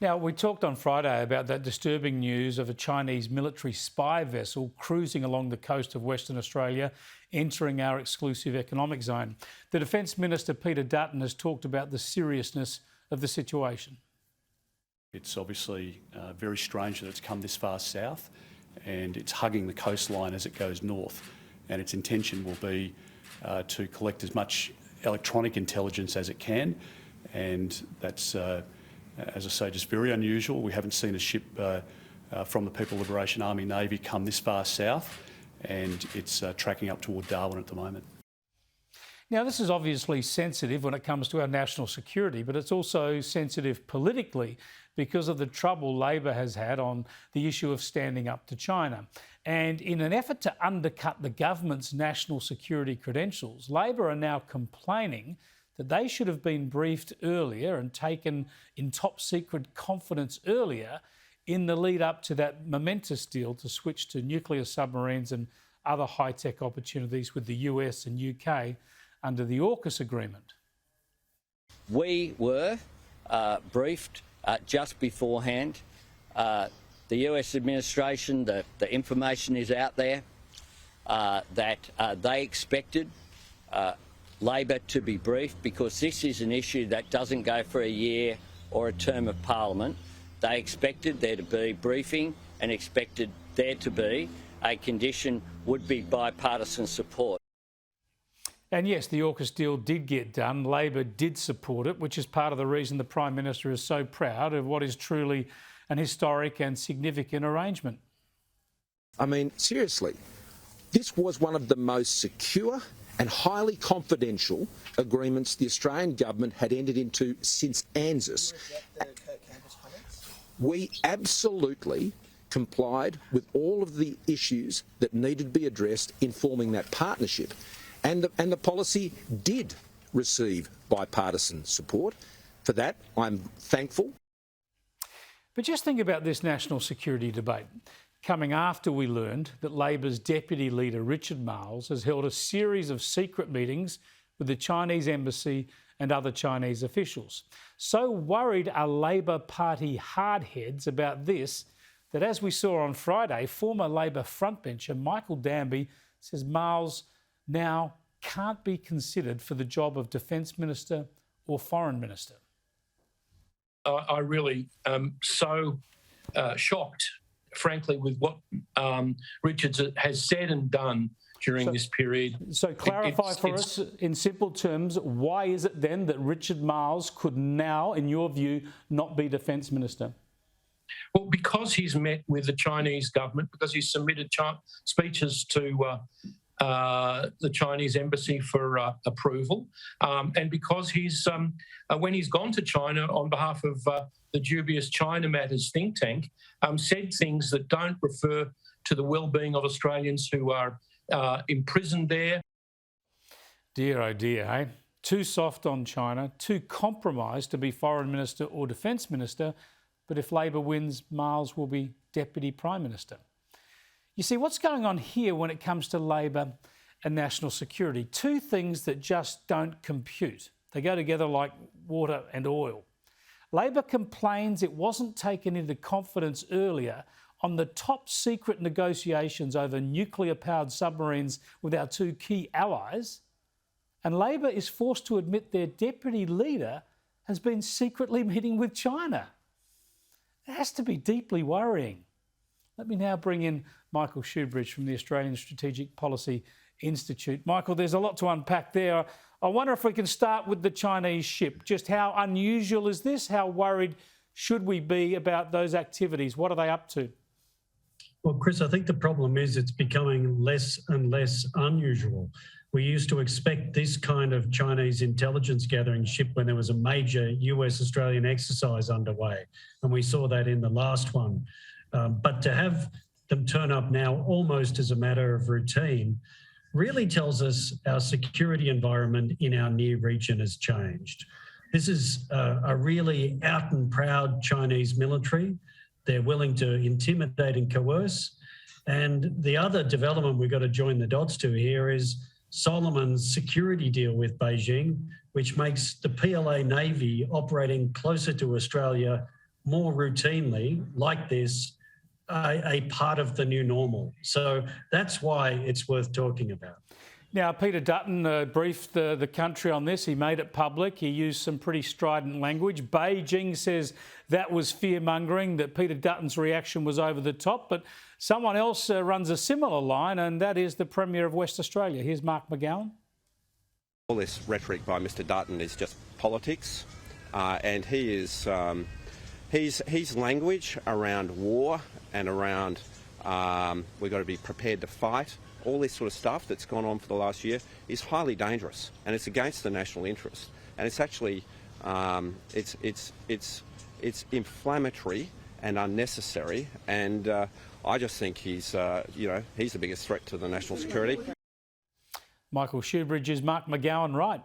Now, we talked on Friday about that disturbing news of a Chinese military spy vessel cruising along the coast of Western Australia, entering our exclusive economic zone. The Defence Minister, Peter Dutton, has talked about the seriousness of the situation. It's obviously very strange that it's come this far south, and it's hugging the coastline as it goes north. And its intention will be to collect as much electronic intelligence as it can, and that's, as I say, just very unusual. We haven't seen a ship from the People Liberation Army Navy come this far south, and it's tracking up toward Darwin at the moment. Now, this is obviously sensitive when it comes to our national security, but it's also sensitive politically because of the trouble Labor has had on the issue of standing up to China. And in an effort to undercut the government's national security credentials, Labor are now complaining that they should have been briefed earlier and taken in top secret confidence earlier in the lead up to that momentous deal to switch to nuclear submarines and other high-tech opportunities with the US and UK under the AUKUS agreement. We were briefed just beforehand. The US administration, the information is out there that they expected Labor to be briefed because this is an issue that doesn't go for a year or a term of Parliament. They expected there to be briefing and expected there to be a condition would be bipartisan support. And yes, the AUKUS deal did get done. Labor did support it, which is part of the reason the Prime Minister is so proud of what is truly an historic and significant arrangement. I mean, seriously, this was one of the most secure and highly confidential agreements the Australian government had entered into since ANZUS. We absolutely complied with all of the issues that needed to be addressed in forming that partnership. And the policy did receive bipartisan support. For that, I'm thankful. But just think about this national security debate coming after we learned that Labor's Deputy Leader, Richard Marles, has held a series of secret meetings with the Chinese embassy and other Chinese officials. So worried are Labor Party hardheads about this that, as we saw on Friday, former Labor frontbencher Michael Danby says Marles now can't be considered for the job of Defence Minister or Foreign Minister. I really am so shocked, frankly, with what Richards has said and done during this period. So clarify for us in simple terms, why is it then that Richard Marles could now, in your view, not be Defence Minister? Well, because he's met with the Chinese government, because he's submitted speeches to the Chinese embassy for approval, and because he's, when he's gone to China on behalf of the dubious China Matters think tank, said things that don't refer to the well-being of Australians who are imprisoned there. Dear, oh dear, eh? Too soft on China, too compromised to be Foreign Minister or Defence Minister, but if Labor wins, Marles will be Deputy Prime Minister. You see, what's going on here when it comes to Labor and national security? Two things that just don't compute. They go together like water and oil. Labor complains it wasn't taken into confidence earlier on the top secret negotiations over nuclear-powered submarines with our two key allies, and Labor is forced to admit their deputy leader has been secretly meeting with China. It has to be deeply worrying. Let me now bring in Michael Shoebridge from the Australian Strategic Policy Institute. Michael, there's a lot to unpack there. I wonder if we can start with the Chinese ship. Just how unusual is this? How worried should we be about those activities? What are they up to? Well, Chris, I think the problem is it's becoming less and less unusual. We used to expect this kind of Chinese intelligence gathering ship when there was a major US-Australian exercise underway, and we saw that in the last one. But to have them turn up now almost as a matter of routine really tells us our security environment in our near region has changed. This is a really out and proud Chinese military. They're willing to intimidate and coerce. And the other development we've got to join the dots to here is Solomon's security deal with Beijing, which makes the PLA Navy operating closer to Australia more routinely, like this, a part of the new normal. So that's why it's worth talking about. Now, Peter Dutton briefed the country on this. He made it public. He used some pretty strident language. Beijing says that was fear-mongering, that Peter Dutton's reaction was over the top. But someone else runs a similar line, and that is the Premier of West Australia. Here's Mark McGowan. All this rhetoric by Mr Dutton is just politics, and he is his language around war and around we've got to be prepared to fight. All this sort of stuff that's gone on for the last year is highly dangerous, and it's against the national interest. And it's actually it's inflammatory and unnecessary. And I just think he's the biggest threat to the national security. Michael Shoebridge, is Mark McGowan right?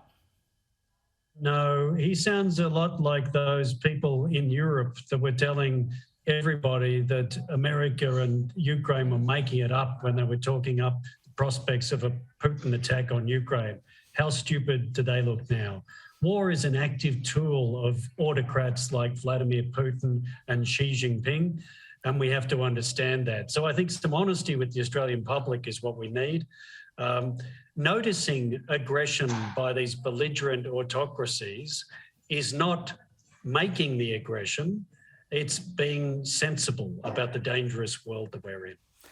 No, he sounds a lot like those people in Europe that were telling everybody that America and Ukraine were making it up when they were talking up the prospects of a Putin attack on Ukraine. How stupid do they look now? War is an active tool of autocrats like Vladimir Putin and Xi Jinping, and we have to understand that. So I think some honesty with the Australian public is what we need. Noticing aggression by these belligerent autocracies is not making the aggression. It's being sensible about the dangerous world that we're in.